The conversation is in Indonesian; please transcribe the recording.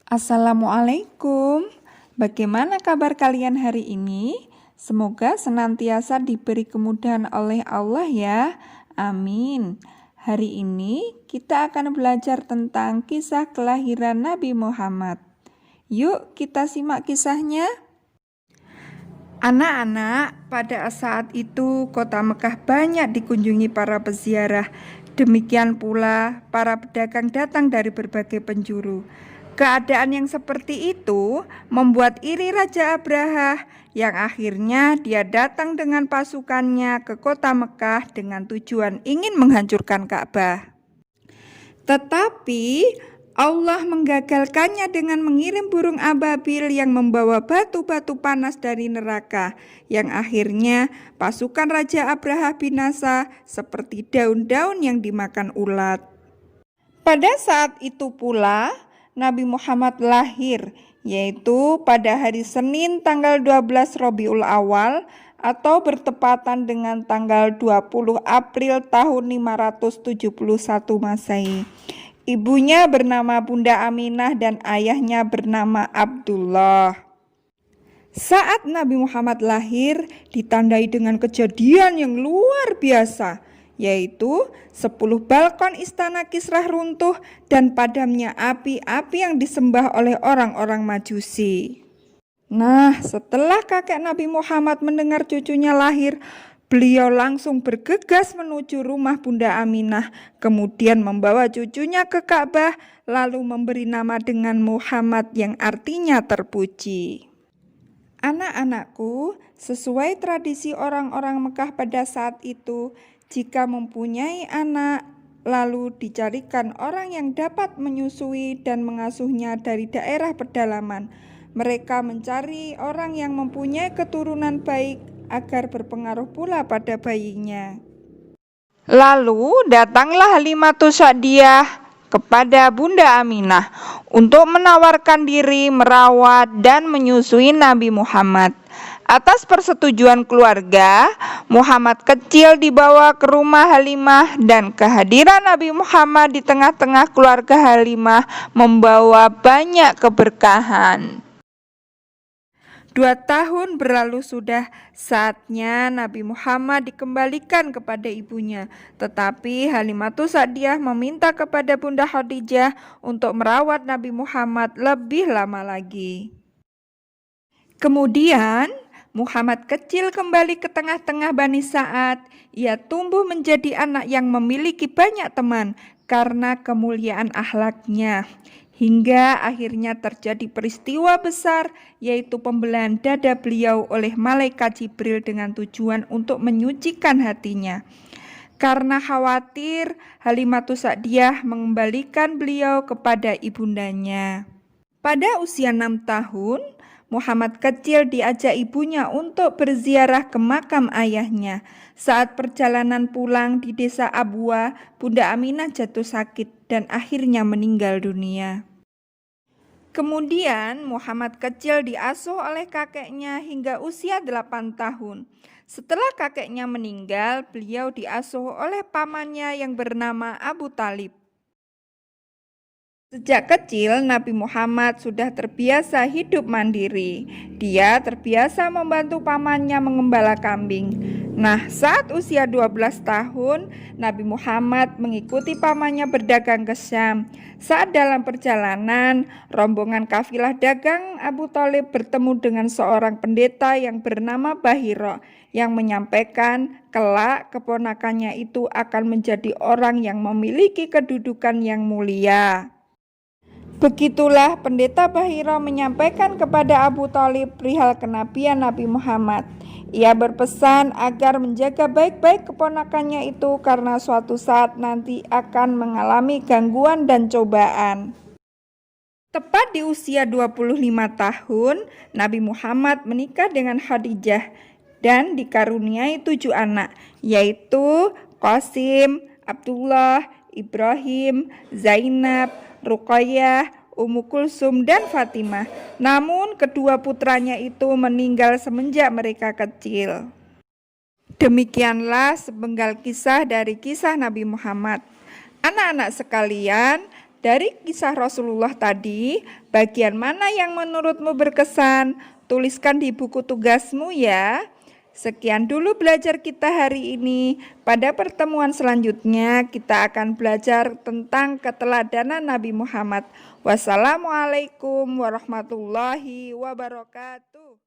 Assalamualaikum. Bagaimana kabar kalian hari ini? Semoga senantiasa diberi kemudahan oleh Allah ya. Amin. Hari ini kita akan belajar tentang kisah kelahiran Nabi Muhammad. Yuk kita simak kisahnya. Anak-anak, pada saat itu kota Mekah banyak dikunjungi para peziarah. Demikian pula para pedagang datang dari berbagai penjuru. Keadaan yang seperti itu membuat iri Raja Abraha yang akhirnya dia datang dengan pasukannya ke kota Mekah dengan tujuan ingin menghancurkan Ka'bah. Tetapi Allah menggagalkannya dengan mengirim burung ababil yang membawa batu-batu panas dari neraka, yang akhirnya pasukan Raja Abraha binasa seperti daun-daun yang dimakan ulat. Pada saat itu pula Nabi Muhammad lahir, yaitu pada hari Senin tanggal 12 Rabiul Awal atau bertepatan dengan tanggal 20 April tahun 571 Masehi. Ibunya bernama Bunda Aminah dan ayahnya bernama Abdullah. Saat Nabi Muhammad lahir ditandai dengan kejadian yang luar biasa, yaitu 10 balkon istana Kisrah runtuh dan padamnya api-api yang disembah oleh orang-orang Majusi. Nah, setelah kakek Nabi Muhammad mendengar cucunya lahir, beliau langsung bergegas menuju rumah Bunda Aminah, kemudian membawa cucunya ke Ka'bah, lalu memberi nama dengan Muhammad yang artinya terpuji. Anak-anakku, sesuai tradisi orang-orang Mekah pada saat itu, jika mempunyai anak, lalu dicarikan orang yang dapat menyusui dan mengasuhnya dari daerah pedalaman. Mereka mencari orang yang mempunyai keturunan baik agar berpengaruh pula pada bayinya. Lalu datanglah Halimatus Sa'diyah kepada Bunda Aminah untuk menawarkan diri merawat dan menyusui Nabi Muhammad. Atas persetujuan keluarga, Muhammad kecil dibawa ke rumah Halimah dan kehadiran Nabi Muhammad di tengah-tengah keluarga Halimah membawa banyak keberkahan. 2 tahun berlalu sudah, saatnya Nabi Muhammad dikembalikan kepada ibunya. Tetapi Halimatus Sa'diyah meminta kepada Bunda Khadijah untuk merawat Nabi Muhammad lebih lama lagi. Kemudian Muhammad kecil kembali ke tengah-tengah Bani Sa'ad. Ia tumbuh menjadi anak yang memiliki banyak teman karena kemuliaan akhlaknya. Hingga akhirnya terjadi peristiwa besar, yaitu pembelahan dada beliau oleh malaikat Jibril dengan tujuan untuk menyucikan hatinya. Karena khawatir, Halimatus Sa'diyah mengembalikan beliau kepada ibundanya. Pada usia 6 tahun, Muhammad kecil diajak ibunya untuk berziarah ke makam ayahnya. Saat perjalanan pulang di desa Abwa, Bunda Aminah jatuh sakit dan akhirnya meninggal dunia. Kemudian Muhammad kecil diasuh oleh kakeknya hingga usia 8 tahun. Setelah kakeknya meninggal, beliau diasuh oleh pamannya yang bernama Abu Thalib. Sejak kecil, Nabi Muhammad sudah terbiasa hidup mandiri. Dia terbiasa membantu pamannya mengembala kambing. Nah, saat usia 12 tahun, Nabi Muhammad mengikuti pamannya berdagang ke Syam. Saat dalam perjalanan, rombongan kafilah dagang Abu Thalib bertemu dengan seorang pendeta yang bernama Bahira, yang menyampaikan kelak keponakannya itu akan menjadi orang yang memiliki kedudukan yang mulia. Begitulah pendeta Bahira menyampaikan kepada Abu Thalib perihal kenabian Nabi Muhammad. Ia berpesan agar menjaga baik-baik keponakannya itu karena suatu saat nanti akan mengalami gangguan dan cobaan. Tepat di usia 25 tahun, Nabi Muhammad menikah dengan Khadijah dan dikaruniai 7 anak, yaitu Qasim, Abdullah, Ibrahim, Zainab, Ruqayyah, Ummu Kulsum, dan Fatimah. Namun kedua putranya itu meninggal semenjak mereka kecil. Demikianlah sepenggal kisah dari kisah Nabi Muhammad. Anak-anak sekalian, Dari kisah Rasulullah tadi, bagian mana yang menurutmu berkesan? Tuliskan di buku tugasmu ya. Sekian dulu belajar kita hari ini. Pada pertemuan selanjutnya, kita akan belajar tentang keteladanan Nabi Muhammad. Wassalamualaikum warahmatullahi wabarakatuh.